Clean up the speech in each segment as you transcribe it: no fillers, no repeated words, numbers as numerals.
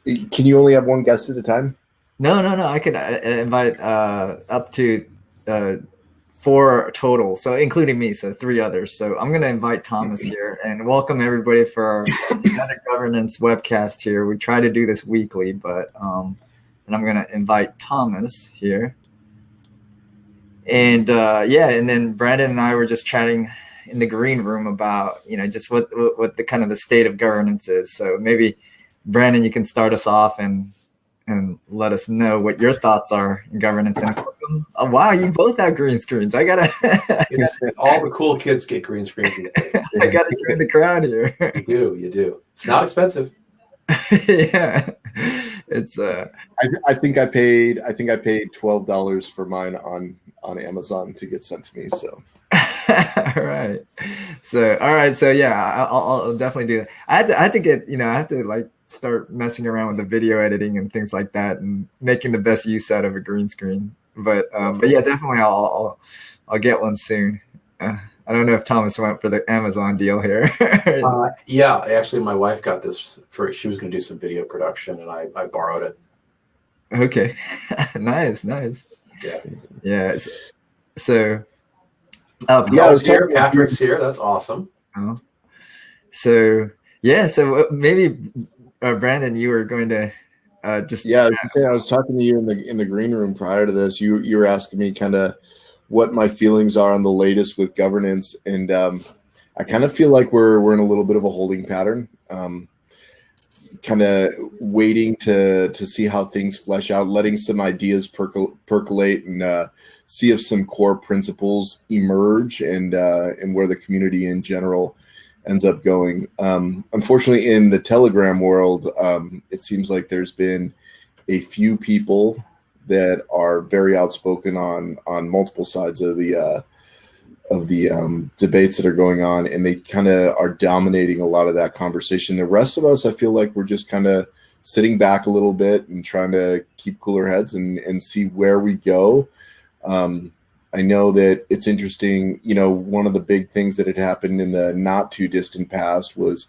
Can you only have one guest at a time? No, no, no. I could invite up to uh, four total, so including me, so three others. So I'm going to invite Thomas here and welcome everybody for another governance webcast here. We try to do this weekly, but and I'm going to invite Thomas here. And yeah, and then Brandon and I were just chatting in the green room about just what the kind of the state of governance is. So maybe Brandon, you can start us off and let us know what your thoughts are in governance. And oh, wow, you both have green screens. I gotta, All the cool kids get green screens. I gotta join the crowd here. You do. It's not expensive. Yeah, it's I think I paid $12 for mine on Amazon to get sent to me. So all right. So yeah, I'll definitely do that. I have to get I have to like start messing around with the video editing and things like that and making the best use out of a green screen. But yeah, definitely I'll get one soon. I don't know if Thomas went for the Amazon deal here. Yeah, actually, my wife got this she was going to do some video production, and I borrowed it. Okay, nice. Yeah. Yeah. So, yeah, I was here. Patrick's here. That's awesome. So yeah, so maybe Brandon, you were going to just I was talking to you in the green room prior to this. You were asking me kind of what my feelings are on the latest with governance, and I kind of feel like we're in a little bit of a holding pattern, kind of waiting to see how things flesh out, letting some ideas percolate, and see if some core principles emerge, and where the community in general ends up going. Unfortunately, in the Telegram world, it seems like there's been a few people that are very outspoken on multiple sides of the debates that are going on, and they kind of are dominating a lot of that conversation. The rest of us, I feel like we're just kind of sitting back a little bit and trying to keep cooler heads and see where we go. I know that it's interesting. One of the big things that had happened in the not too distant past was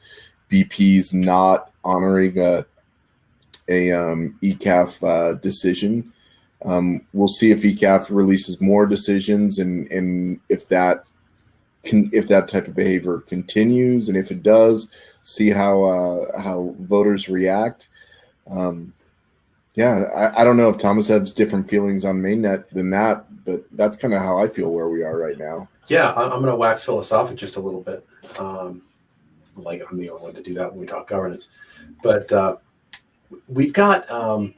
BP's not honoring a ECAF decision. We'll see if ECAF releases more decisions, and if that type of behavior continues, and if it does, see how voters react. Yeah, I don't know if Thomas has different feelings on mainnet than that, but that's kind of how I feel where we are right now. Yeah, I'm going to wax philosophic just a little bit. Like I'm the only one to do that when we talk governance, but we've got kind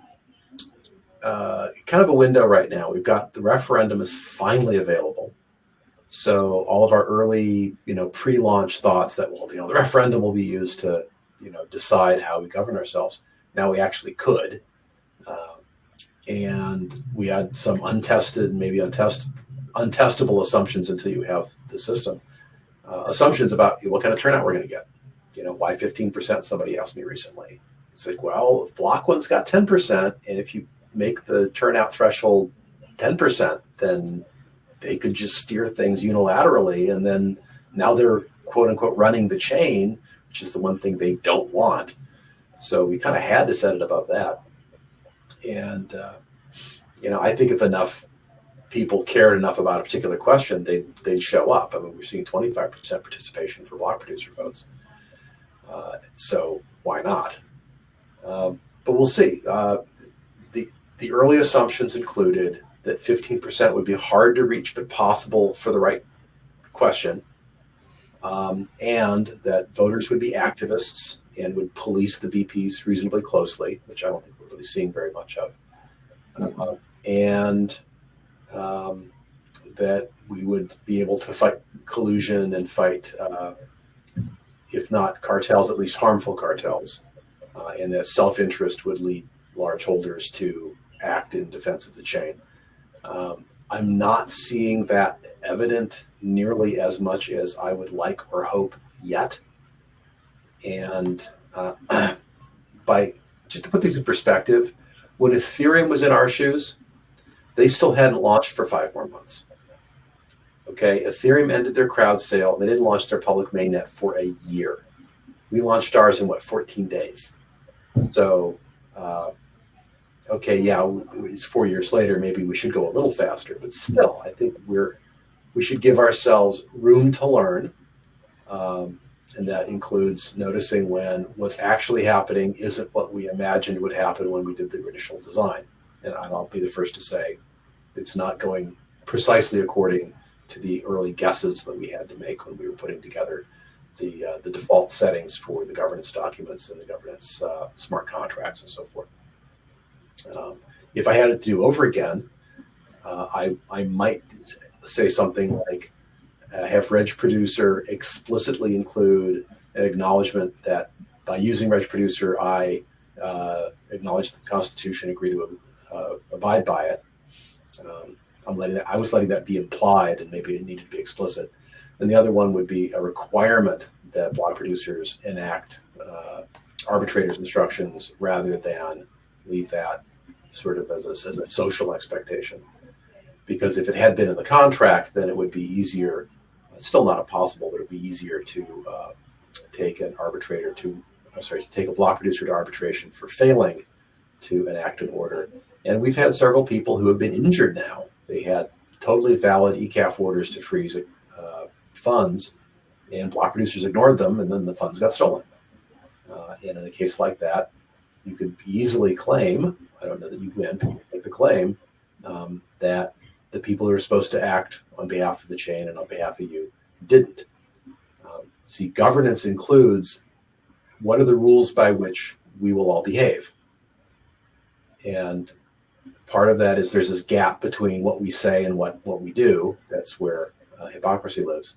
of a window right now. We've got the referendum is finally available. So all of our early, pre-launch thoughts that, the referendum will be used to, decide how we govern ourselves. Now we actually could. And we had some untested, maybe untestable assumptions until you have the system. Assumptions about what kind of turnout we're going to get. Why 15%? Somebody asked me recently. It's like, well, if block one's got 10%, and if you make the turnout threshold 10%, then they could just steer things unilaterally, and then now they're quote unquote running the chain, which is the one thing they don't want. So we kind of had to set it above that. And I think if enough people cared enough about a particular question, they'd show up. I mean, we're seeing 25% participation for block producer votes. So why not? But we'll see. The early assumptions included that 15% would be hard to reach, but possible for the right question, and that voters would be activists and would police the BPs reasonably closely, which I don't think we're really seeing very much of, and that we would be able to fight collusion and fight, if not cartels, at least harmful cartels, and that self-interest would lead large holders to act in defense of the chain. I'm not seeing that evident nearly as much as I would like or hope yet. And just to put things in perspective, when Ethereum was in our shoes, they still hadn't launched for 5 more months. Okay, Ethereum ended their crowd sale. They didn't launch their public mainnet for a year. We launched ours in 14 days. So okay, yeah, it's 4 years later. Maybe we should go a little faster, but still, I think we should give ourselves room to learn, and that includes noticing when what's actually happening isn't what we imagined would happen when we did the initial design. And I'll be the first to say it's not going precisely according to the early guesses that we had to make when we were putting together the default settings for the governance documents and the governance smart contracts and so forth. If I had it to do over again, I might say something like, have Reg Producer explicitly include an acknowledgement that by using Reg Producer, I acknowledge the Constitution, agree to abide by it. I was letting that be implied, and maybe it needed to be explicit. And the other one would be a requirement that block producers enact arbitrators' instructions rather than leave that sort of as a social expectation. Because if it had been in the contract, then it would be easier. It's still not impossible, but it would be easier to take a block producer to arbitration for failing to enact an order. And we've had several people who have been injured now. They had totally valid ECAF orders to freeze funds, and block producers ignored them, and then the funds got stolen. And in a case like that, you could easily claim, I don't know that you win, but you make the claim that the people who are supposed to act on behalf of the chain and on behalf of you didn't. See, governance includes what are the rules by which we will all behave. And part of that is there's this gap between what we say and what we do. That's where hypocrisy lives.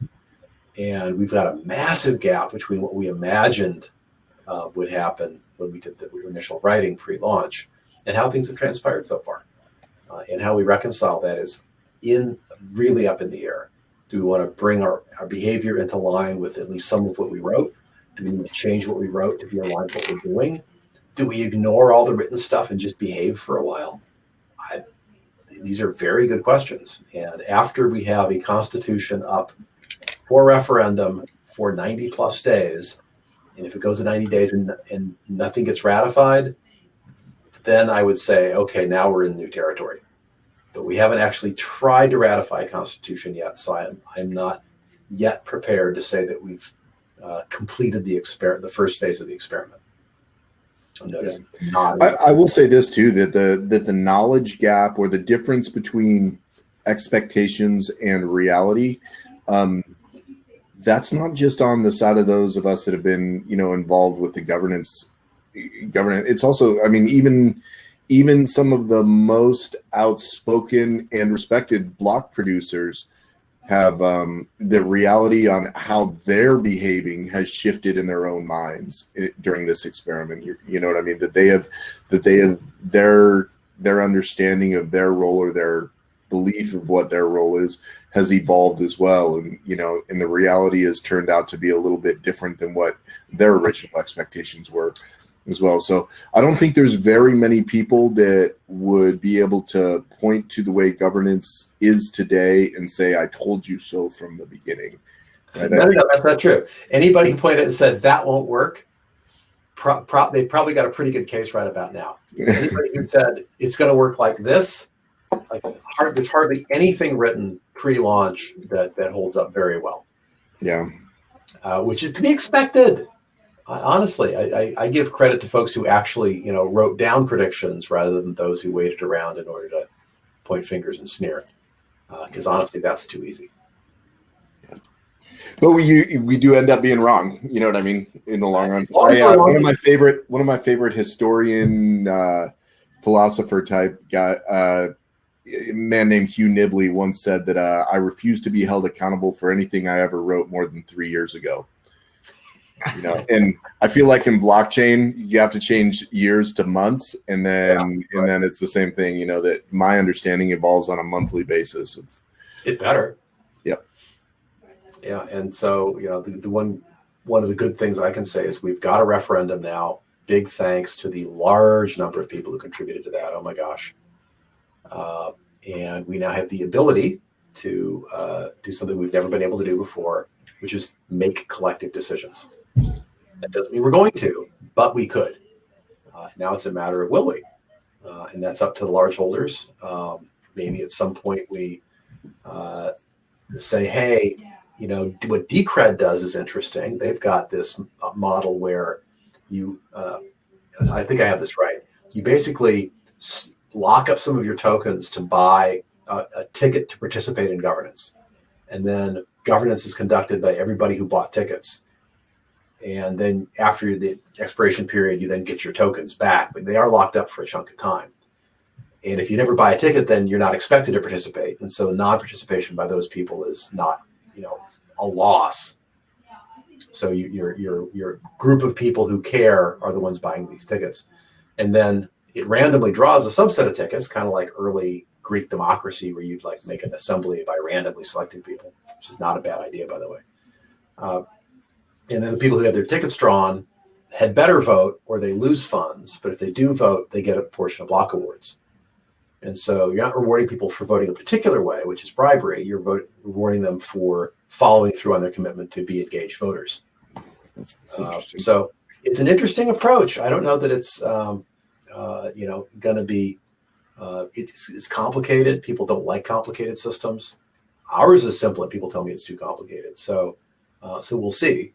And we've got a massive gap between what we imagined would happen when we did the initial writing pre-launch and how things have transpired so far. And how we reconcile that is really up in the air. Do we want to bring our behavior into line with at least some of what we wrote? Do we need to change what we wrote to be aligned with what we're doing? Do we ignore all the written stuff and just behave for a while? These are very good questions. And after we have a constitution up for referendum for 90 plus days, and if it goes to 90 days and nothing gets ratified, then I would say, okay, now we're in new territory. But we haven't actually tried to ratify a constitution yet, so I'm not yet prepared to say that we've completed the first phase of the experiment. I will say this too, that the knowledge gap or the difference between expectations and reality, that's not just on the side of those of us that have been, involved with the governance. It's also, I mean, even some of the most outspoken and respected block producers have the reality on how they're behaving has shifted in their own minds during this experiment. You know what I mean? That they have their understanding of their role or their belief of what their role is has evolved as well. And, and the reality has turned out to be a little bit different than what their original expectations were as well. So I don't think there's very many people that would be able to point to the way governance is today and say, I told you so from the beginning. Right? No, that's not true. Anybody who pointed and said that won't work, they've probably got a pretty good case right about now. Anybody who said it's going to work like this, there's hardly anything written pre-launch that holds up very well. Yeah. Which is to be expected. Honestly, I give credit to folks who actually, wrote down predictions rather than those who waited around in order to point fingers and sneer. Because honestly, that's too easy. Yeah. But we do end up being wrong. You know what I mean? In the long run. One of my favorite historian, philosopher type guy, a man named Hugh Nibley once said that I refuse to be held accountable for anything I ever wrote more than 3 years ago. And I feel like in blockchain, you have to change years to months, and then it's the same thing. That my understanding evolves on a monthly basis. It better. Yep. Yeah, and so the one of the good things I can say is we've got a referendum now. Big thanks to the large number of people who contributed to that. Oh my gosh! And we now have the ability to do something we've never been able to do before, which is make collective decisions. That doesn't mean we're going to, but we could. Now it's a matter of will we, and that's up to the large holders. Maybe at some point we say, hey, you know, what Decred does is interesting. They've got this model where you, I think I have this right. You basically lock up some of your tokens to buy a ticket to participate in governance. And then governance is conducted by everybody who bought tickets. And then after the expiration period, you then get your tokens back, but they are locked up for a chunk of time. And if you never buy a ticket, then you're not expected to participate. And so non-participation by those people is not, you know, a loss. So your group of people who care are the ones buying these tickets. And then it randomly draws a subset of tickets, kind of like early Greek democracy, where you'd like make an assembly by randomly selecting people, which is not a bad idea, by the way. And then the people who have their tickets drawn had better vote or they lose funds. But if they do vote, they get a portion of block awards. And so you're not rewarding people for voting a particular way, which is bribery. You're rewarding them for following through on their commitment to be engaged voters. So it's an interesting approach. I don't know that it's you know, going to be. It's complicated. People don't like complicated systems. Ours is simple, and people tell me it's too complicated. So we'll see.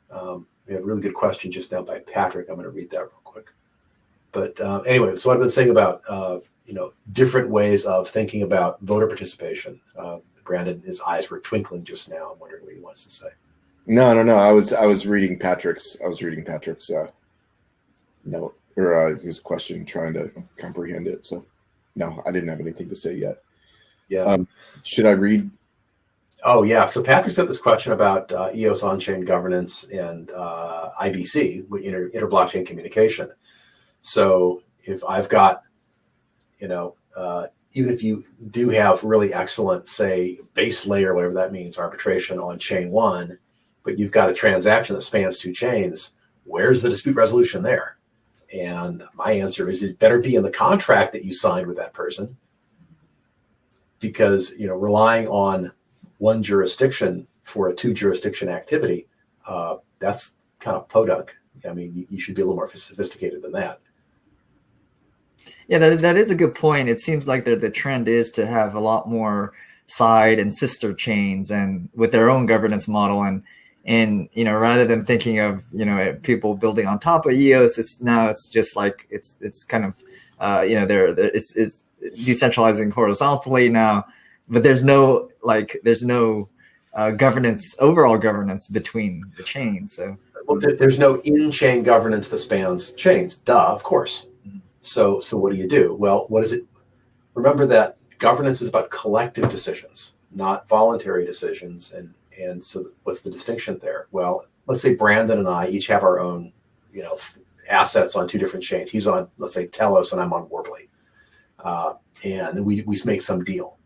We have a really good question just now by Patrick. I'm going to read that real quick. But anyway, so I've been saying about you know, different ways of thinking about voter participation. Branden, his eyes were twinkling just now. I'm wondering what he wants to say. No. I was reading Patrick's. Note or his question, trying to comprehend it. So, no, I didn't have anything to say yet. Yeah. Should I read? Oh yeah. So Patrick sent this question about EOS on-chain governance and IBC, inter-blockchain communication. So if I've got, you know, even if you do have really excellent, say, base layer, whatever that means, arbitration on chain one, but you've got a transaction that spans two chains, where's the dispute resolution there? And my answer is it better be in the contract that you signed with that person, because, you know, relying on one jurisdiction for a two jurisdiction activity, that's kind of podunk. I mean, you should be a little more sophisticated than that. Yeah, that is a good point. It seems like the trend is to have a lot more side and sister chains and with their own governance model. And you know, rather than thinking of, you know, people building on top of EOS, it's just like it's kind of you know, it's decentralizing horizontally now, but there's no governance, overall governance between the chains. So well, there's no in-chain governance that spans chains. Duh, of course. So what do you do? Well, what is it? Remember that governance is about collective decisions, not voluntary decisions. And so what's the distinction there? Well, let's say Branden and I each have our own, you know, assets on two different chains. He's on, let's say, Telos, and I'm on Warbly. And then we make some deal.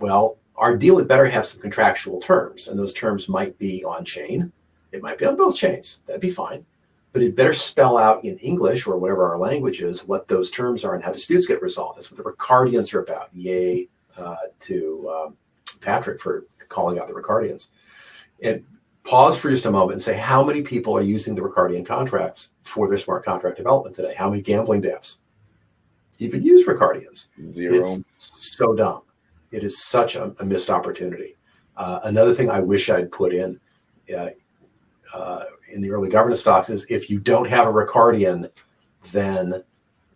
Well, our deal had better have some contractual terms, and those terms might be on chain. It might be on both chains. That'd be fine. But it better spell out in English or whatever our language is what those terms are and how disputes get resolved. That's what the Ricardians are about. Yay to Patrick for calling out the Ricardians. And pause for just a moment and say, how many people are using the Ricardian contracts for their smart contract development today? How many gambling devs even use Ricardians? Zero. It's so dumb. It is such a missed opportunity. Another thing I wish I'd put in the early governance stocks is if you don't have a Ricardian, then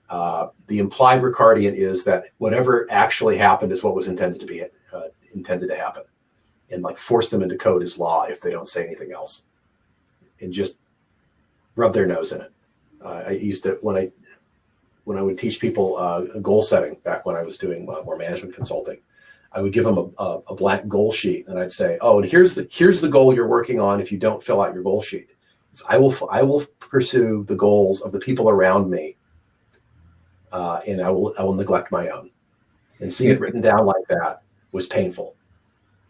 the implied Ricardian is that whatever actually happened is what was intended to happen, and like force them into code as law if they don't say anything else, and just rub their nose in it. I used to when I would teach people goal setting back when I was doing more management consulting. I would give them a blank goal sheet, and I'd say, "Oh, and here's the goal you're working on. If you don't fill out your goal sheet, I will pursue the goals of the people around me, and I will neglect my own." And seeing it written down like that was painful,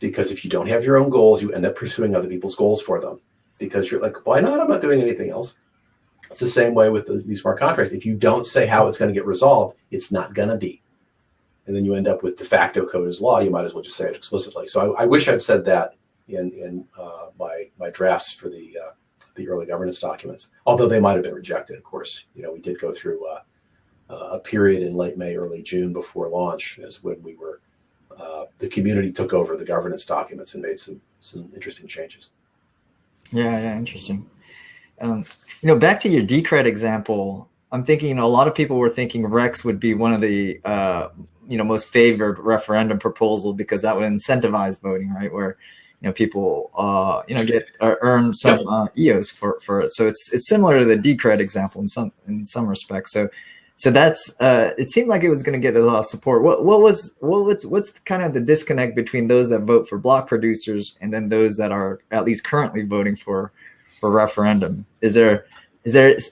because if you don't have your own goals, you end up pursuing other people's goals for them, because you're like, "Why not? I'm not doing anything else." It's the same way with these smart contracts. If you don't say how it's going to get resolved, it's not going to be. And then you end up with de facto code as law. You might as well just say it explicitly. So I wish I'd said that in my drafts for the the early governance documents, although they might have been rejected, of course. You know, we did go through a period in late May, early June before launch, as when we were, the community took over the governance documents and made some interesting changes. Yeah, interesting. You know, back to your Decred example, I'm thinking, you know, a lot of people were thinking Rex would be one of the, you know, most favored referendum proposal because that would incentivize voting, right? Where, you know, people, you know, earn some EOS for it. So it's similar to the Decred example in some respects. So that's it seemed like it was going to get a lot of support. What's kind of the disconnect between those that vote for block producers and then those that are at least currently voting for referendum? Is there,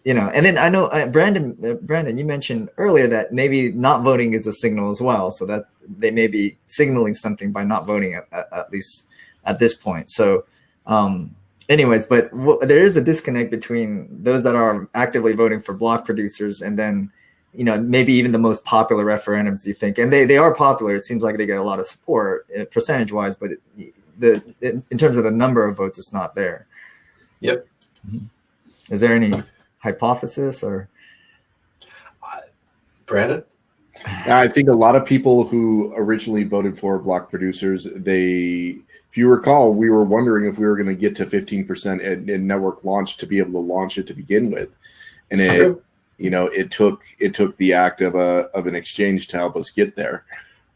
you know, and then I know Branden, you mentioned earlier that maybe not voting is a signal as well. So that they may be signaling something by not voting at least at this point. So anyways, but there is a disconnect between those that are actively voting for block producers and then, you know, maybe even the most popular referendums you think, and they are popular. It seems like they get a lot of support percentage wise, but in terms of the number of votes, it's not there. Yep. Is there any hypothesis or? Branden? I think a lot of people who originally voted for block producers, if you recall, we were wondering if we were going to get to 15% in network launch to be able to launch it to begin with. And it took the act of an exchange to help us get there.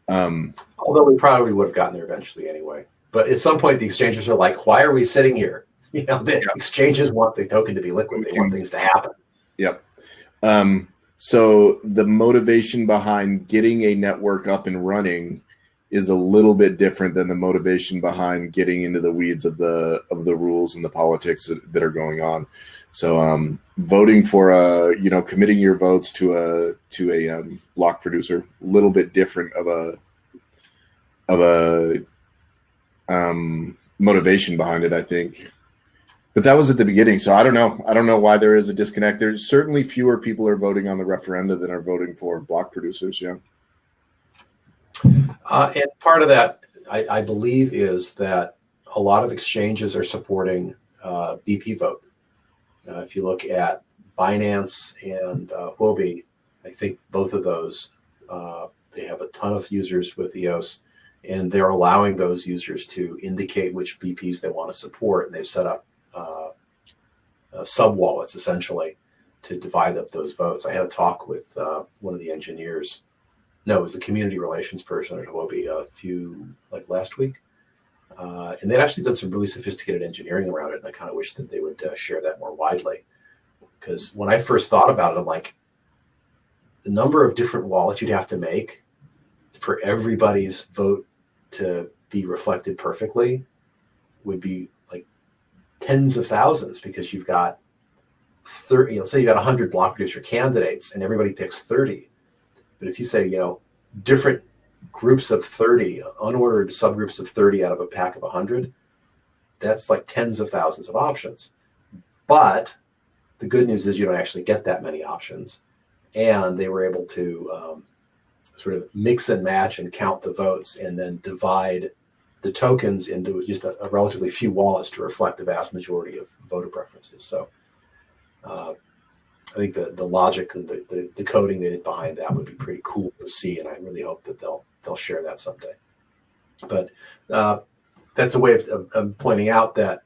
Although we probably would have gotten there eventually anyway. But at some point, the exchanges are like, why are we sitting here? You know, the exchanges want the token to be liquid. They want things to happen. Yep. So the motivation behind getting a network up and running is a little bit different than the motivation behind getting into the weeds of the rules and the politics that are going on. So voting for committing your votes to a block producer, a little bit different of a motivation behind it, I think. But that was at the beginning, so I don't know. I don't know why there is a disconnect. There's certainly fewer people are voting on the referenda than are voting for block producers. Yeah. And part of that, I believe, is that a lot of exchanges are supporting BP vote. If you look at Binance and Huobi, I think both of those, they have a ton of users with EOS, and they're allowing those users to indicate which BPs they want to support, and they've set up sub-wallets, essentially, to divide up those votes. I had a talk with one of the engineers. No, it was the community relations person at Huobi last week. And they'd actually done some really sophisticated engineering around it, and I kind of wish that they would share that more widely. Because when I first thought about it, I'm like, the number of different wallets you'd have to make for everybody's vote to be reflected perfectly would be like tens of thousands, because you've got 30, let's say you got 100 block producer candidates and everybody picks 30. But if you say, different groups of 30, unordered subgroups of 30 out of a pack of 100, that's like tens of thousands of options. But the good news is you don't actually get that many options. And they were able to sort of mix and match and count the votes and then divide the tokens into just a relatively few wallets to reflect the vast majority of voter preferences. So I think the logic and the coding they did behind that would be pretty cool to see, and I really hope that they'll share that someday. But that's a way of pointing out that,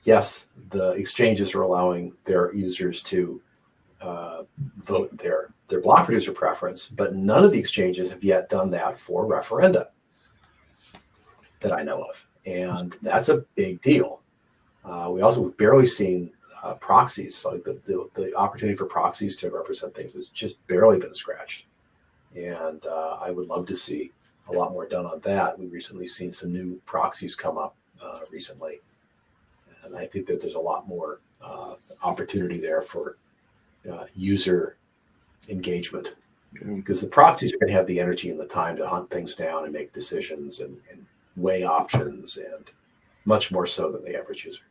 yes, the exchanges are allowing their users to vote their block producer preference, but none of the exchanges have yet done that for referenda that I know of, and that's a big deal. We also have barely seen proxies, like the opportunity for proxies to represent things has just barely been scratched. And I would love to see a lot more done on that. We've recently seen some new proxies come up recently. And I think that there's a lot more opportunity there for user engagement, because the proxies are going to have the energy and the time to hunt things down and make decisions and weigh options, and much more so than the average user.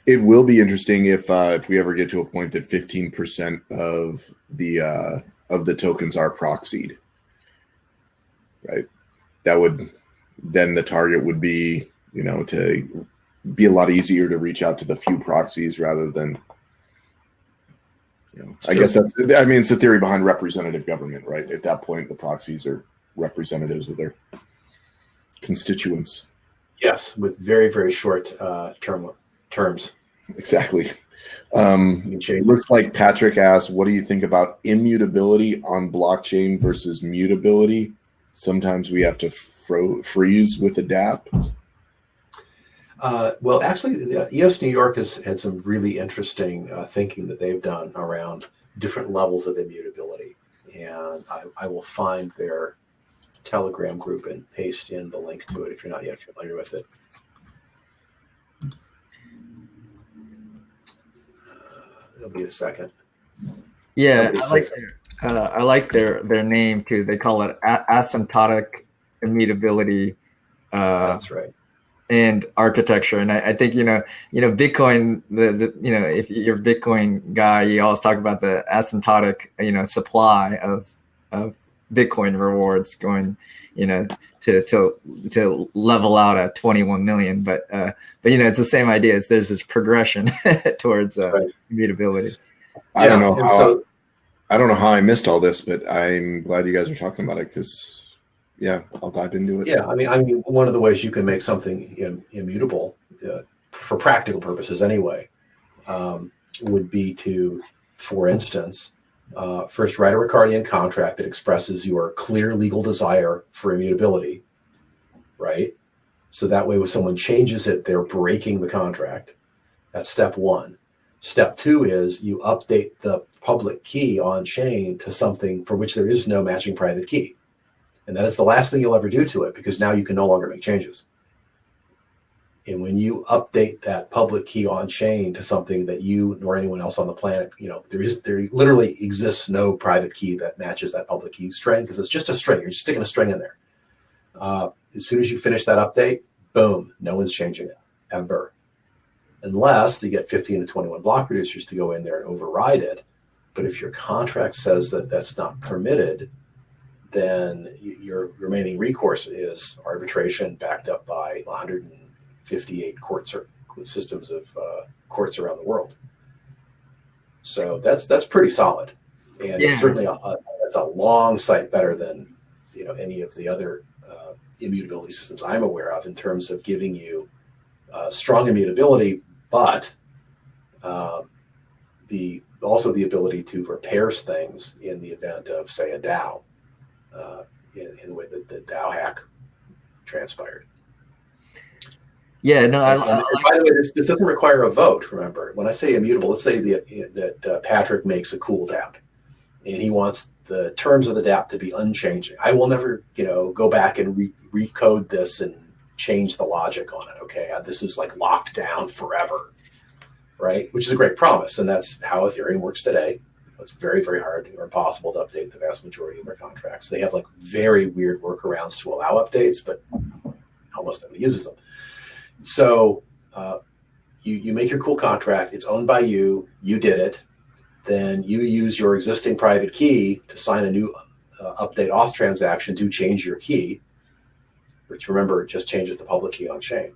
It will be interesting if we ever get to a point that 15% of the tokens are proxied, right? That would, then the target would be, to be a lot easier to reach out to the few proxies rather than, I guess it's the theory behind representative government, right? At that point, the proxies are representatives of their constituents. Yes, with very, very short terms. Exactly. It looks like Patrick asked, what do you think about immutability on blockchain versus mutability? Sometimes we have to freeze with a DApp. Well, actually, EOS New York has had some really interesting thinking that they've done around different levels of immutability. And I will find their Telegram group and paste in the link to it if you're not yet familiar with it. It'll be a second. Yeah, I like their name too. They call it asymptotic immutability. That's right. And architecture, and I think Bitcoin. If you're a Bitcoin guy, you always talk about the asymptotic supply of Bitcoin rewards going to level out at 21 million. But it's the same idea. There's this progression towards immutability. I don't know how I missed all this, but I'm glad you guys are talking about it because. Yeah, I'll dive into it. Yeah, I mean, one of the ways you can make something immutable, for practical purposes anyway, would be to, for instance, first write a Ricardian contract that expresses your clear legal desire for immutability, right? So that way when someone changes it, they're breaking the contract. That's step one. Step two is you update the public key on chain to something for which there is no matching private key. And that is the last thing you'll ever do to it because now you can no longer make changes. And when you update that public key on chain to something that you nor anyone else on the planet, there literally exists no private key that matches that public key string because it's just a string. You're just sticking a string in there. As soon as you finish that update, boom, no one's changing it ever. Unless you get 15 to 21 block producers to go in there and override it. But if your contract says that that's not permitted, then your remaining recourse is arbitration backed up by 158 systems of courts around the world. So that's pretty solid, and it's certainly that's a long sight better than any of the other immutability systems I'm aware of in terms of giving you strong immutability, but also the ability to repair things in the event of, say, a DAO. In the way that the DAO hack transpired. Yeah, no, by the way, this doesn't require a vote. Remember, when I say immutable, let's say that Patrick makes a cool DApp, and he wants the terms of the DApp to be unchanging. I will never, go back and recode this and change the logic on it. Okay, this is like locked down forever, right? Which is a great promise, and that's how Ethereum works today. It's very, very hard or impossible to update the vast majority of their contracts. They have like very weird workarounds to allow updates, but almost nobody uses them. So you make your cool contract. It's owned by you. You did it. Then you use your existing private key to sign a new update auth transaction to change your key, which remember, it just changes the public key on chain.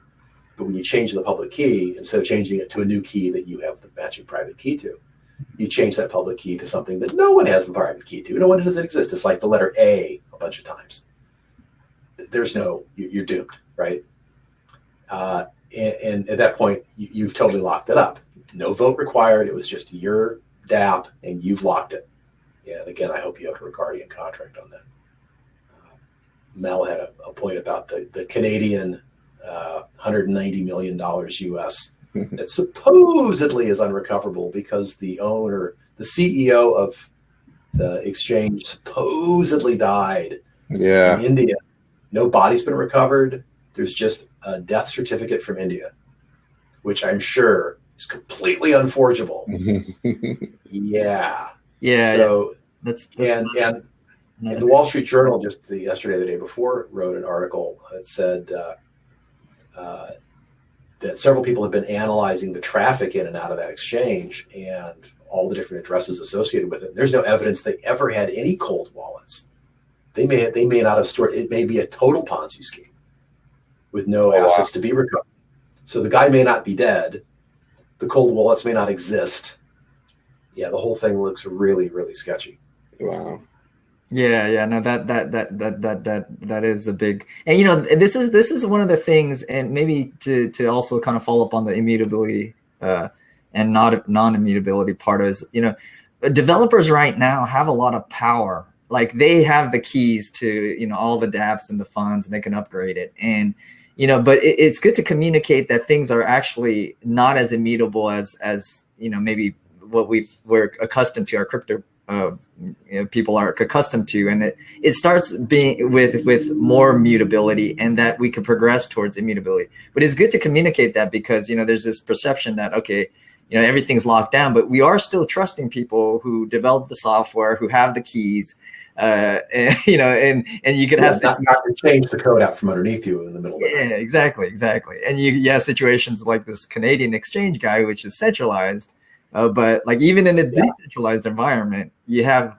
But when you change the public key, instead of changing it to a new key that you have the matching private key to, you change that public key to something that no one has the private key to. No one does it exist. It's like the letter A bunch of times. You're doomed, right? And at that point, you've totally locked it up. No vote required. It was just your DApp, and you've locked it. And again, I hope you have a Ricardian contract on that. Mel had a point about the Canadian $190 million US that supposedly is unrecoverable because the CEO of the exchange supposedly died in India. No body's been recovered. There's just a death certificate from India, which I'm sure is completely unforgeable. Yeah. So that's and the Wall Street Journal just yesterday, the day before, wrote an article that said that several people have been analyzing the traffic in and out of that exchange and all the different addresses associated with it. There's no evidence they ever had any cold wallets. They may not have stored. It may be a total Ponzi scheme with no assets to be recovered. So the guy may not be dead. The cold wallets may not exist. Yeah, the whole thing looks really, really sketchy. Wow. Yeah, no, that is a big, and you know, this is one of the things, and maybe to also kind of follow up on the immutability and not non-immutability part is, you know, developers right now have a lot of power. Like they have the keys to, you know, all the dApps and the funds, and they can upgrade it. And, you know, but it's good to communicate that things are actually not as immutable as you know, maybe what we're accustomed to, our crypto you know, people are accustomed to, and it starts being with more mutability, and that we could progress towards immutability. But it's good to communicate that, because, you know, there's this perception that, okay, you know, everything's locked down, but we are still trusting people who develop the software, who have the keys, and, you know, and you could have not to change the code out from underneath you in the middle of it. Yeah, exactly. And you have situations like this Canadian exchange guy, which is centralized. But like even in a decentralized environment, you have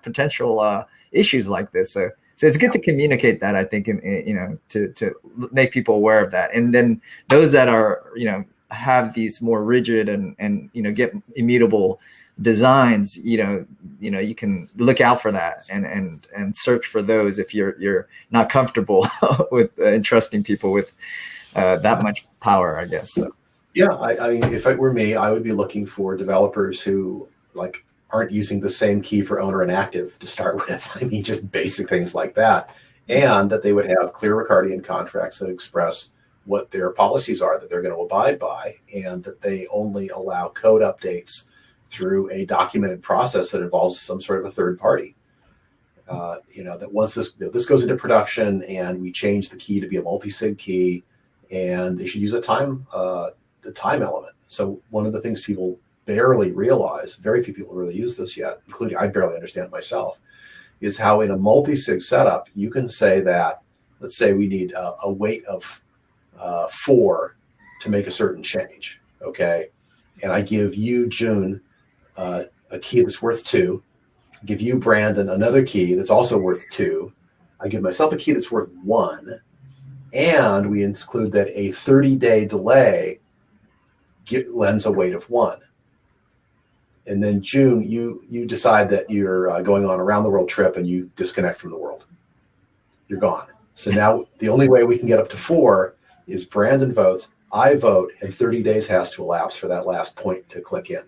potential issues like this. So it's good to communicate that, I think, and you know, to make people aware of that. And then those that are, you know, have these more rigid and you know, get immutable designs, you know, you can look out for that and search for those if you're not comfortable with entrusting people with that much power, I guess. So. Yeah, I mean, if it were me, I would be looking for developers who like aren't using the same key for owner and active to start with. I mean, just basic things like that, and that they would have clear Ricardian contracts that express what their policies are that they're going to abide by, and that they only allow code updates through a documented process that involves some sort of a third party. You know, that once this goes into production and we change the key to be a multisig key, and they should use the time element. So one of the things people barely realize, very few people really use this yet, including I barely understand it myself, is how in a multi-sig setup, you can say that, let's say we need a weight of 4 to make a certain change, okay? And I give you, June, a key that's worth 2, give you, Branden, another key that's also worth 2, I give myself a key that's worth 1, and we include that a 30-day delay lends a weight of 1. And then June, you decide that you're going on a round the world trip and you disconnect from the world. You're gone. So now the only way we can get up to 4 is Branden votes, I vote, and 30 days has to elapse for that last point to click in.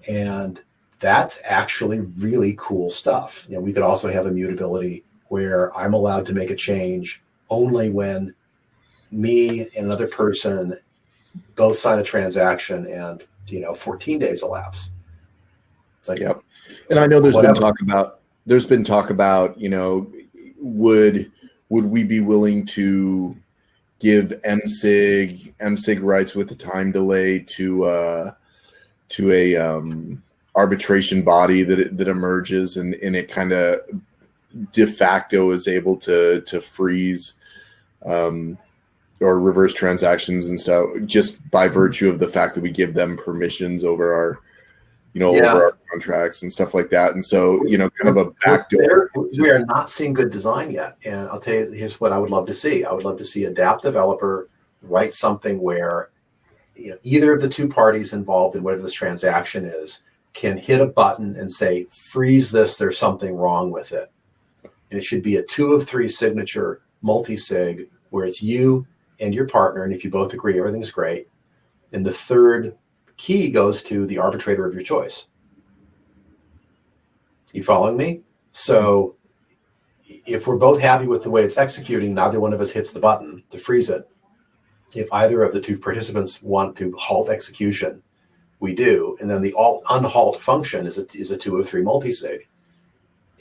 And that's actually really cool stuff. You know, we could also have immutability where I'm allowed to make a change only when me and another person both sign a transaction and, you know, 14 days elapse. It's like, yep. And I know there's been talk about, you know, would we be willing to give MSig rights with a time delay to a arbitration body that emerges and it kind of de facto is able to freeze or reverse transactions and stuff just by virtue of the fact that we give them permissions over our, you know, over our contracts and stuff like that. And so, you know, kind of a backdoor. We are not seeing good design yet. And I'll tell you, here's what I would love to see. I would love to see a dApp developer write something where, you know, either of the two parties involved in whatever this transaction is can hit a button and say, freeze this, there's something wrong with it. And it should be a 2 of 3 signature multi-sig where it's you and your partner, and if you both agree, everything's great. And the third key goes to the arbitrator of your choice. You following me? So if we're both happy with the way it's executing, neither one of us hits the button to freeze it. If either of the two participants want to halt execution, we do. And then the unhalt function is a 2 of 3 multisig.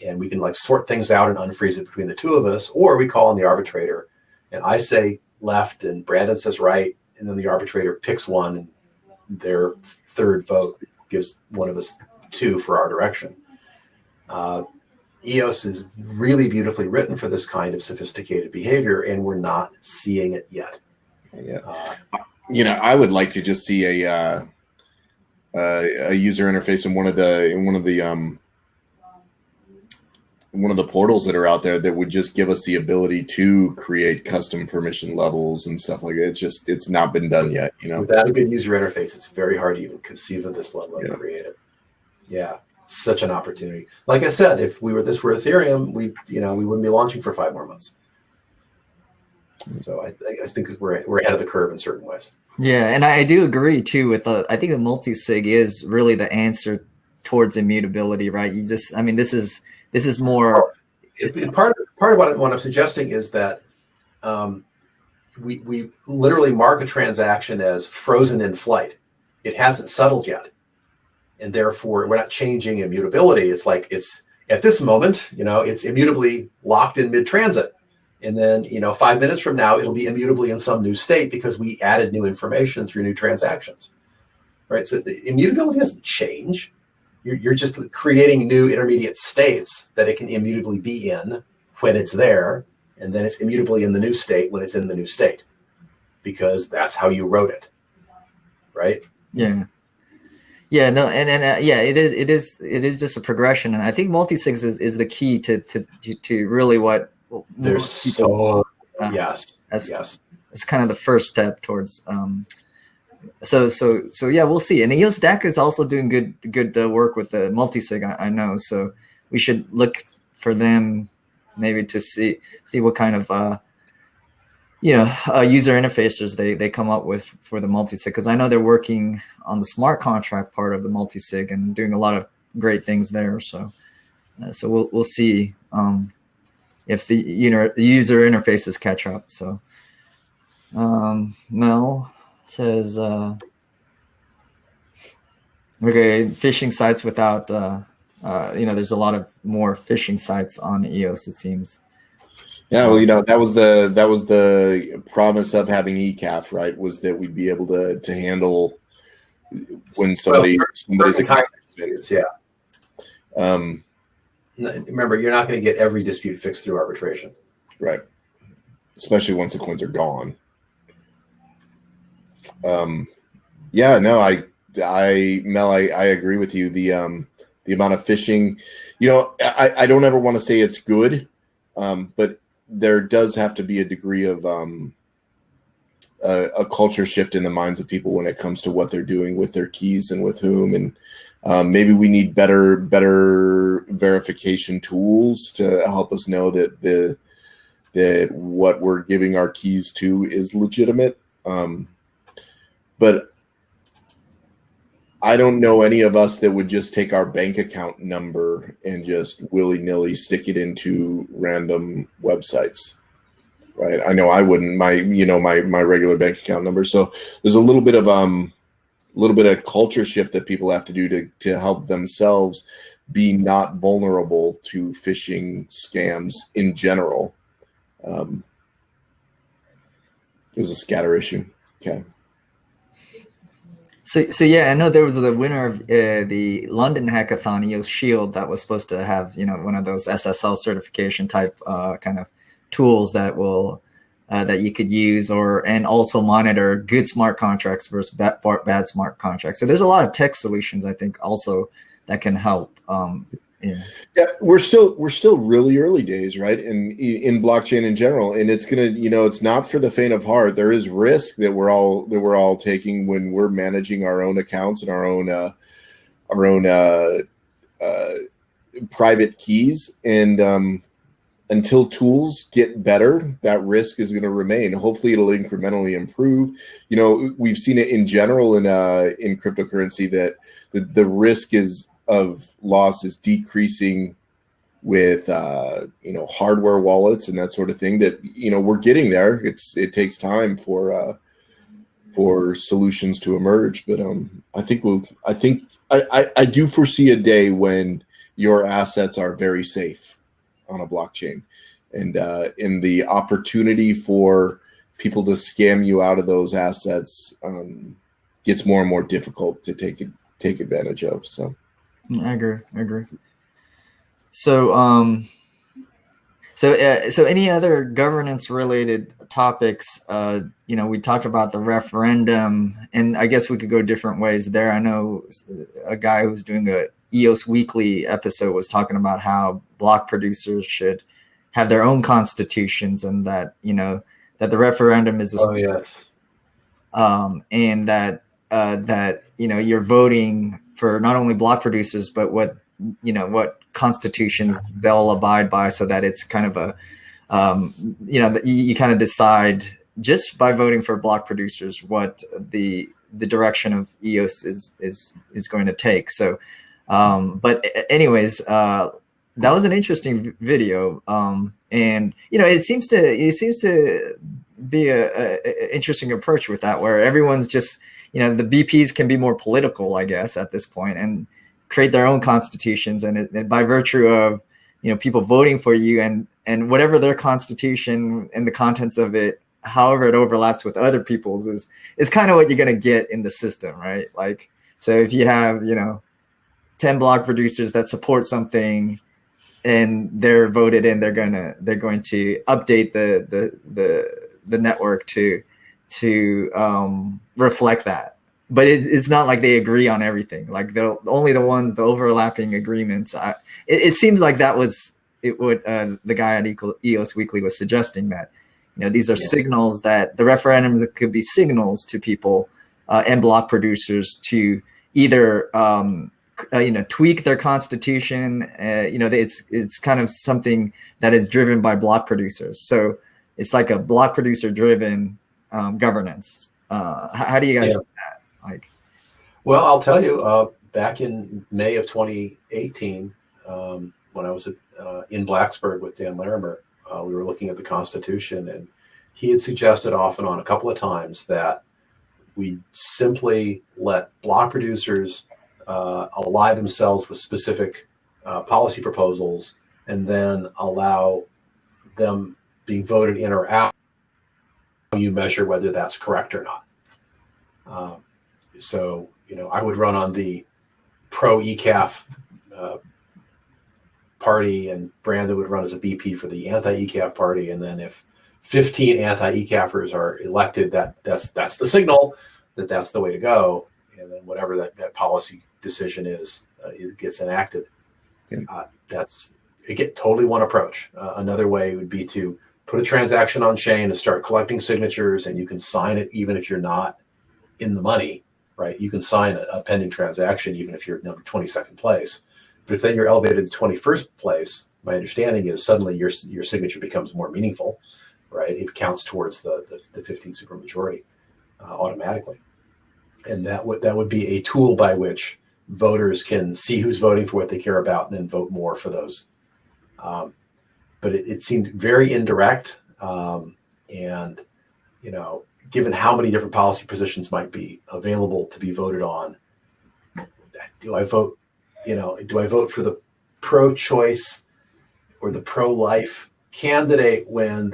And we can like sort things out and unfreeze it between the two of us, or we call on the arbitrator and I say left and Branden says right, and then the arbitrator picks one and their third vote gives one of us 2 for our direction. EOS is really beautifully written for this kind of sophisticated behavior, and we're not seeing it yet. Yeah, you know, I would like to just see a user interface in one of the the portals that are out there that would just give us the ability to create custom permission levels and stuff like that. It's not been done yet, you know. Without a good user interface, it's very hard to even conceive of this level of creative. Yeah, such an opportunity. Like I said, if this were Ethereum, we wouldn't be launching for 5 more months. So I think we're ahead of the curve in certain ways. Yeah, and I do agree too with I think the multisig is really the answer towards immutability, right? This is more. Part of what I'm suggesting is that we literally mark a transaction as frozen in flight. It hasn't settled yet, and therefore we're not changing immutability. It's like it's at this moment, it's immutably locked in mid-transit. And then, 5 minutes from now, it'll be immutably in some new state because we added new information through new transactions, right? So the immutability doesn't change. You're just creating new intermediate states that it can immutably be in when it's there, and then it's immutably in the new state when it's in the new state, because that's how you wrote it, right? Yeah. Yeah, no, and yeah, it is just a progression, and I think multisigs is the key to really what. There's people, yes. It's kind of the first step towards so yeah, we'll see. And EOS DAC is also doing good work with the multisig, I know, so we should look for them maybe to see what kind of user interfaces they come up with for the multisig, because I know they're working on the smart contract part of the multisig and doing a lot of great things there, so we'll see if the user interfaces catch up. So Mel says, okay, phishing sites without, there's a lot of more phishing sites on EOS, it seems. Yeah, well, that was the promise of having ECAF, right? Was that we'd be able to handle when somebody's account is, yeah. Remember, you're not going to get every dispute fixed through arbitration. Right. Especially once the coins are gone. Yeah, no, Mel, I agree with you. The amount of phishing, I don't ever want to say it's good, but there does have to be a degree of a culture shift in the minds of people when it comes to what they're doing with their keys and with whom, and maybe we need better verification tools to help us know that what we're giving our keys to is legitimate. But I don't know any of us that would just take our bank account number and just willy-nilly stick it into random websites, right? I know I wouldn't. My regular bank account number. So there's a little bit of culture shift that people have to do to help themselves be not vulnerable to phishing scams in general. It was a scatter issue. Okay. So yeah, I know there was the winner of the London Hackathon, EOS Shield, that was supposed to have one of those SSL certification type kind of tools that will that you could use, and also monitor good smart contracts versus bad smart contracts. So there's a lot of tech solutions, I think, also that can help. Yeah, we're still really early days, right? In blockchain in general, and it's gonna, it's not for the faint of heart. There is risk that we're all taking when we're managing our own accounts and our own private keys, and until tools get better, that risk is going to remain. Hopefully, it'll incrementally improve. We've seen it in general in cryptocurrency that the risk of loss is decreasing with hardware wallets and that sort of thing. That we're getting there. It takes time for solutions to emerge, but I do foresee a day when your assets are very safe on a blockchain, and in the opportunity for people to scam you out of those assets gets more and more difficult to take advantage of. So I agree. So so any other governance related topics? We talked about the referendum, and I guess we could go different ways there. I know a guy who's doing EOS Weekly episode was talking about how block producers should have their own constitutions, and that, you know, that the referendum is Oh, yes. And that that, you know, you're voting for not only block producers, but what, you know, what constitutions they'll abide by, so that it's kind of a you know, you kind of decide just by voting for block producers what the direction of EOS is going to take. So, but anyways, that was an interesting video, and you know, it seems to be a interesting approach with that, where everyone's just, you know, the BPs can be more political, I guess, at this point, and create their own constitutions, and by virtue of, you know, people voting for you, and whatever their constitution and the contents of it, however it overlaps with other people's, is kind of what you're going to get in the system, right? Like, so if you have, you know, 10 block producers that support something and they're voted in, they're going to update the network to reflect that. But it's not like they agree on everything. Like, only the overlapping agreements. It seems like that was what the guy at EOS Weekly was suggesting, that, you know, these are signals, that the referendums could be signals to people and block producers to either you know, tweak their constitution. You know, it's kind of something that is driven by block producers. So it's like a block producer driven governance. How do you guys see that? Like, well, I'll tell you, back in May of 2018, when I was in Blacksburg with Dan Larimer, we were looking at the Constitution, and he had suggested off and on a couple of times that we simply let block producers ally themselves with specific policy proposals, and then allow them being voted in or out. You measure whether that's correct or not. So, you know, I would run on the pro ECAF party, and Branden would run as a BP for the anti-ECAF party. And then if 15 anti-ECAFers are elected, that's the signal that that's the way to go. And then whatever that policy decision is, it gets enacted. That's totally one approach. Another way would be to put a transaction on chain and start collecting signatures, and you can sign it even if you're not in the money, right? You can sign a pending transaction even if you're number 22nd place. But if then you're elevated to 21st place, my understanding is suddenly your signature becomes more meaningful, right? It counts towards the 15 supermajority automatically. And that would be a tool by which voters can see who's voting for what they care about and then vote more for those. But it seemed very indirect. And, you know, given how many different policy positions might be available to be voted on, do I vote for the pro-choice or the pro-life candidate when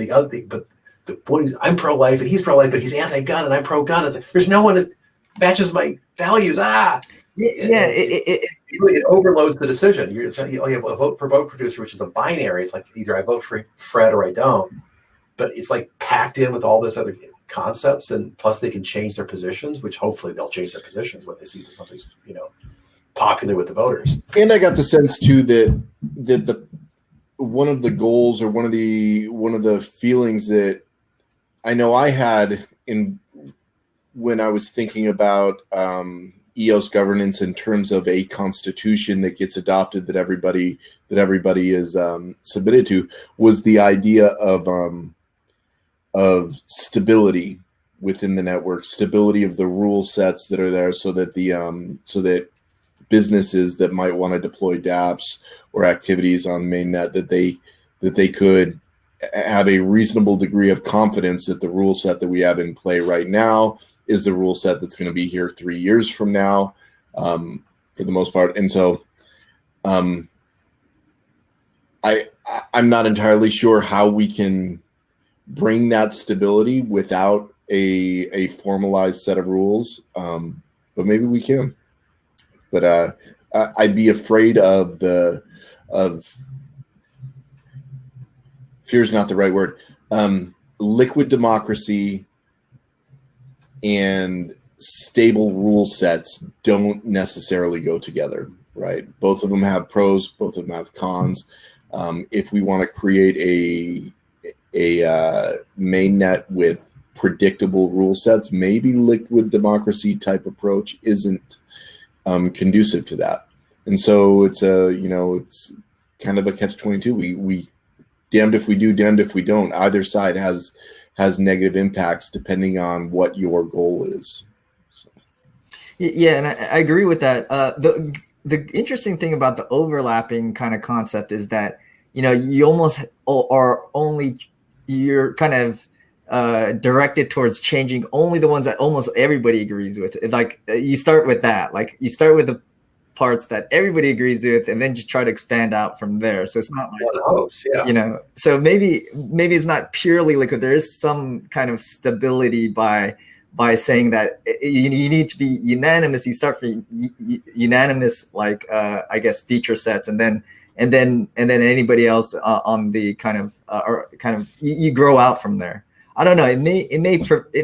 I'm pro-life and he's pro-life, but he's anti-gun and I'm pro-gun. There's no one that matches my values. It overloads the decision. You have a vote for vote producer, which is a binary. It's like either I vote for Fred or I don't. But it's like packed in with all this other concepts, and plus they can change their positions, which hopefully they'll change their positions when they see that something's, you know, popular with the voters. And I got the sense too that the one of the goals, or one of the feelings that I know I had when I was thinking about EOS governance in terms of a constitution that gets adopted, that everybody is submitted to, was the idea of stability within the network, stability of the rule sets that are there, so that that businesses that might want to deploy dApps or activities on mainnet, that they could have a reasonable degree of confidence that the rule set that we have in play right now is the rule set that's going to be here 3 years from now, for the most part. And so I'm not entirely sure how we can bring that stability without a formalized set of rules, but maybe we can. But I'd be afraid of fear is not the right word. Liquid democracy and stable rule sets don't necessarily go together. right? Both of them have pros, both of them have cons. If we want to create a mainnet with predictable rule sets, maybe liquid democracy type approach isn't conducive to that. And so it's it's kind of a catch-22. We damned if we do, damned if we don't. Either side has negative impacts depending on what your goal is. So. Yeah, and I agree with that. The interesting thing about the overlapping kind of concept is that, you almost are only, you're kind of directed towards changing only the ones that almost everybody agrees with. Like you start with that, like you start with the parts that everybody agrees with, and then you try to expand out from there. So it's not like, so maybe it's not purely liquid. There is some kind of stability by saying that you need to be unanimous. You start from unanimous, like I guess feature sets, and then anybody else on the kind of you grow out from there. I don't know. It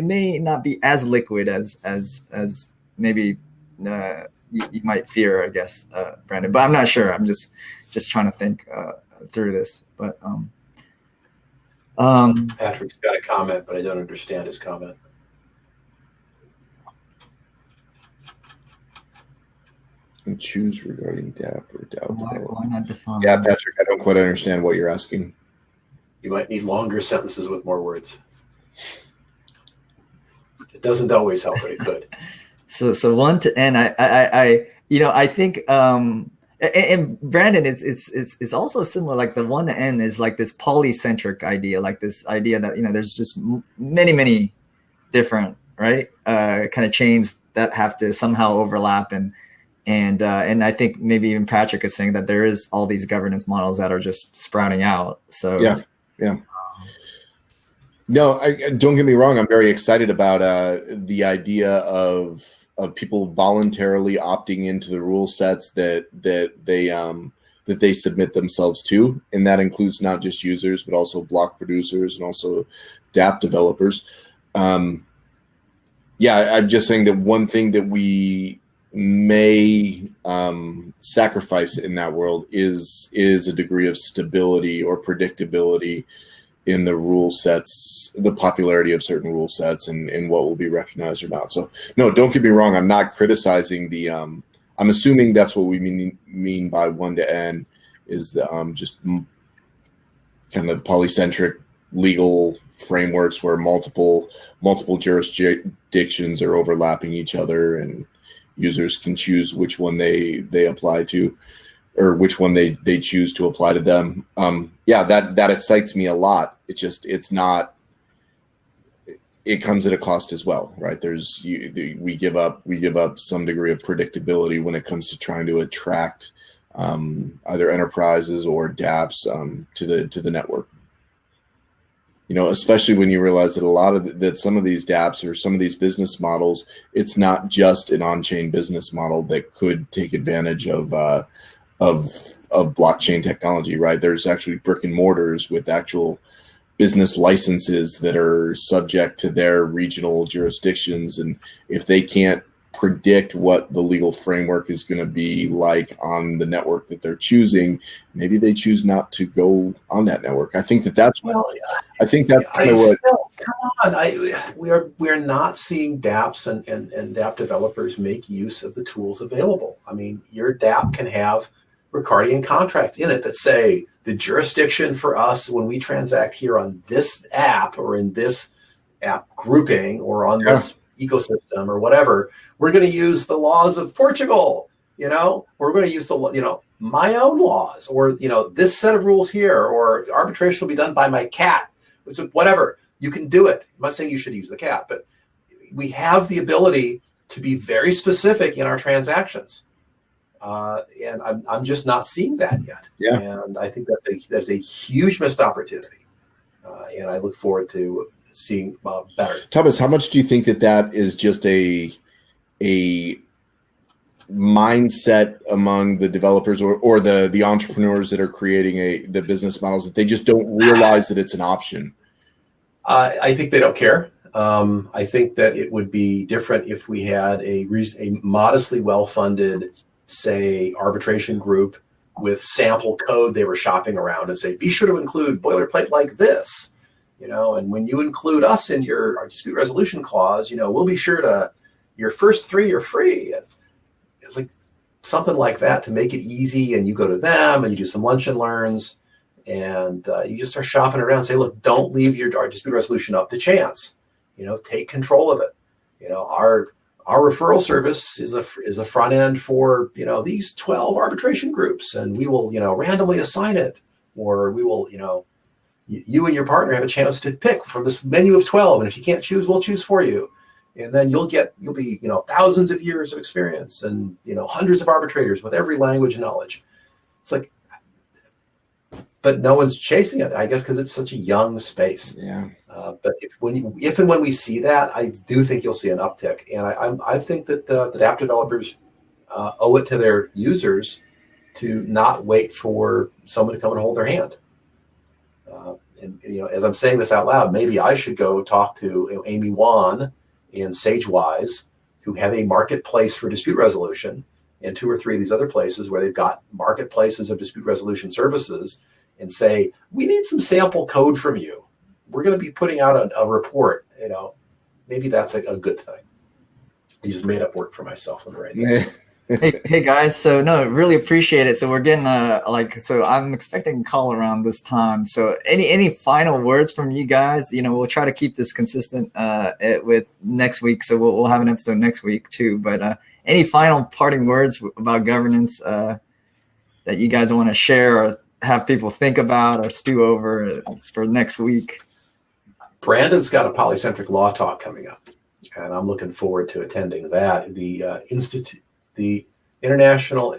may not be as liquid as maybe you might fear, I guess, Branden. But I'm not sure. I'm just trying to think through this. But Patrick's got a comment, but I don't understand his comment. And choose regarding DApp or DAO. Why not define? Yeah, Patrick, I don't quite understand what you're asking. You might need longer sentences with more words. It doesn't always help, but it could. So 1 to n, I think, and Branden, it's also similar. Like the 1 to n is like this polycentric idea, like this idea that there's just many different kind of chains that have to somehow overlap, and I think maybe even Patrick is saying that there is all these governance models that are just sprouting out. So yeah. No, don't get me wrong. I'm very excited about the idea of people voluntarily opting into the rule sets that they submit themselves to, and that includes not just users but also block producers and also DApp developers. I'm just saying that one thing that we may sacrifice in that world is a degree of stability or predictability in the rule sets, the popularity of certain rule sets, and what will be recognized or not. So no, don't get me wrong. I'm not criticizing the, I'm assuming that's what we mean by 1 to n is the just kind of polycentric legal frameworks where multiple jurisdictions are overlapping each other, and users can choose which one they apply to, or which one they choose to apply to them. That excites me a lot. It comes at a cost as well, right? We give up some degree of predictability when it comes to trying to attract either enterprises or dApps to the network. Especially when you realize that some of these dApps or some of these business models, it's not just an on-chain business model that could take advantage of blockchain technology, right? There's actually brick and mortars with actual business licenses that are subject to their regional jurisdictions. And if they can't predict what the legal framework is going to be like on the network that they're choosing, maybe they choose not to go on that network. I think that's kind of what. Come on, we are not seeing dApps and dApp developers make use of the tools available. I mean, your dApp can have Ricardian contracts in it that say the jurisdiction for us when we transact here on this app or in this app grouping or on this ecosystem or whatever, we're going to use the laws of Portugal. We're going to use my own laws, or this set of rules here, or arbitration will be done by my cat. So whatever, you can do it. I'm not saying you should use the cat, but we have the ability to be very specific in our transactions. And I'm just not seeing that yet. Yeah. And I think that's a huge missed opportunity. And I look forward to seeing better. Thomas, how much do you think that is just a mindset among the developers or the entrepreneurs that are creating the business models, that they just don't realize that it's an option? I think they don't care. I think that it would be different if we had a modestly well-funded say, arbitration group with sample code they were shopping around and say, be sure to include boilerplate like this, and when you include us in our dispute resolution clause, we'll be sure to, your first 3 are free. It's like something like that to make it easy. And you go to them and you do some lunch and learns, and you just start shopping around and say, look, don't leave our dispute resolution up to chance. Take control of it. Our referral service is a front end for, these 12 arbitration groups, and we will, randomly assign it, or we will, you and your partner have a chance to pick from this menu of 12. And if you can't choose, we'll choose for you. And then you'll be, thousands of years of experience and, hundreds of arbitrators with every language and knowledge. It's like, but no one's chasing it, I guess, because it's such a young space. Yeah. But if and when we see that, I do think you'll see an uptick. And I think that the app developers owe it to their users to not wait for someone to come and hold their hand. And as I'm saying this out loud, maybe I should go talk to Amy Wan and SageWise, who have a marketplace for dispute resolution, and 2 or 3 of these other places where they've got marketplaces of dispute resolution services, and say, we need some sample code from you. We're going to be putting out a report. Maybe that's a good thing. I just made up work for myself right now. Hey guys, so no, really appreciate it. So we're getting so I'm expecting a call around this time. So any final words from you guys? We'll try to keep this consistent with next week. So we'll have an episode next week too. But any final parting words about governance that you guys want to share or have people think about or stew over for next week? Branden's got a polycentric law talk coming up, and I'm looking forward to attending that. The International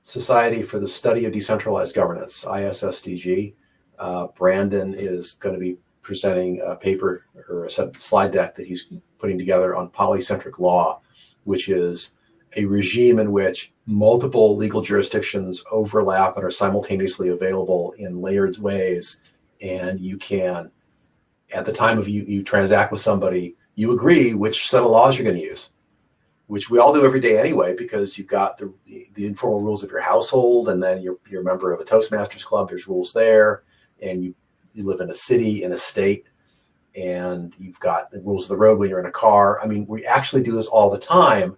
Society for the Study of Decentralized Governance, ISSDG. Branden is going to be presenting a paper or a slide deck that he's putting together on polycentric law, which is a regime in which multiple legal jurisdictions overlap and are simultaneously available in layered ways. And you can, at the time of you transact with somebody, you agree which set of laws you're going to use, which we all do every day anyway, because you've got the informal rules of your household, and then you're a member of a Toastmasters club, there's rules there, and you live in a city, in a state, and you've got the rules of the road when you're in a car. I mean, we actually do this all the time,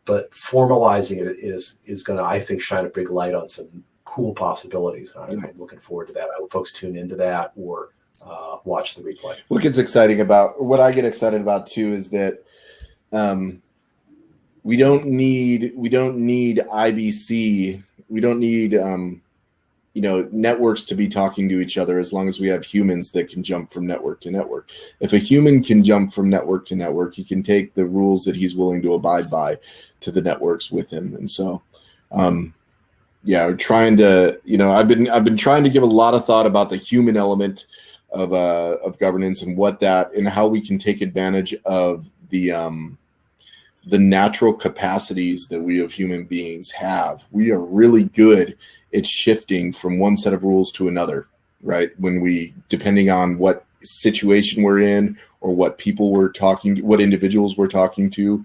but formalizing it is going to, I think, shine a big light on some cool possibilities. I'm looking forward to that. I hope folks tune into that or watch the replay. What I get excited about too is that we don't need IBC. We don't need networks to be talking to each other, as long as we have humans that can jump from network to network. If a human can jump from network to network, he can take the rules that he's willing to abide by to the networks with him. And so we're trying to, I've been trying to give a lot of thought about the human element of governance, and how we can take advantage of the natural capacities that we of human beings have. We are really good at shifting from one set of rules to another, right? Depending on what situation we're in, or what people we're talking to, what individuals we're talking to,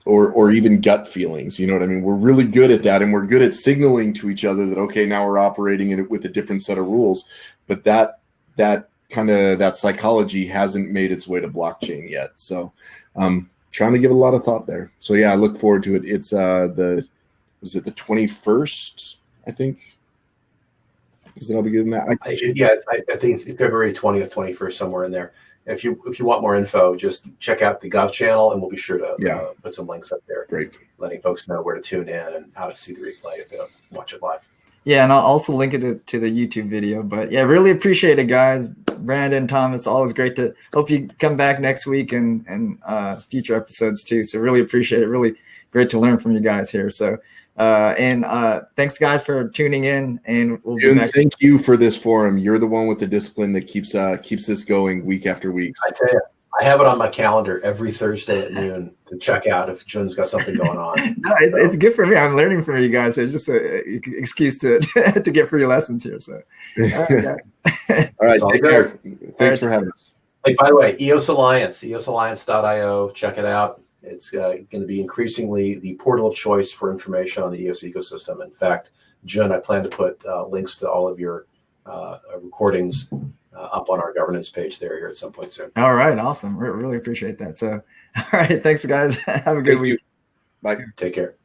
or even gut feelings, you know what I mean? We're really good at that, and we're good at signaling to each other that, okay, now we're operating in it with a different set of rules. But that psychology hasn't made its way to blockchain yet. So trying to give a lot of thought there. So yeah, I look forward to it. It's the 21st, I think? Is that I'll be giving that? I think February 20th, 21st, somewhere in there. If you want more info, just check out the Gov channel, and we'll be sure to put some links up there. Great. Letting folks know where to tune in and how to see the replay if they don't watch it live. Yeah, and I'll also link it to the YouTube video. But yeah, really appreciate it, guys. Branden, Thomas, always great to hope you come back next week and future episodes too. So really appreciate it. Really great to learn from you guys here. So thanks guys for tuning in, and we'll be back. Thank you for this forum. You're the one with the discipline that keeps this going week after week. I tell you, I have it on my calendar every Thursday at noon to check out if Jun's got something going on. No, it's good for me. I'm learning from you guys. So it's just an excuse to to get free lessons here. So, all right, guys. All right, take care. Thanks for having us. Hey, by the way, EOS Alliance, eosalliance.io. Check it out. It's going to be increasingly the portal of choice for information on the EOS ecosystem. In fact, Jen, I plan to put links to all of your recordings up on our governance page here at some point soon. All right, awesome. Really appreciate that. So, all right, thanks, guys. Have a good week. Bye. Take care.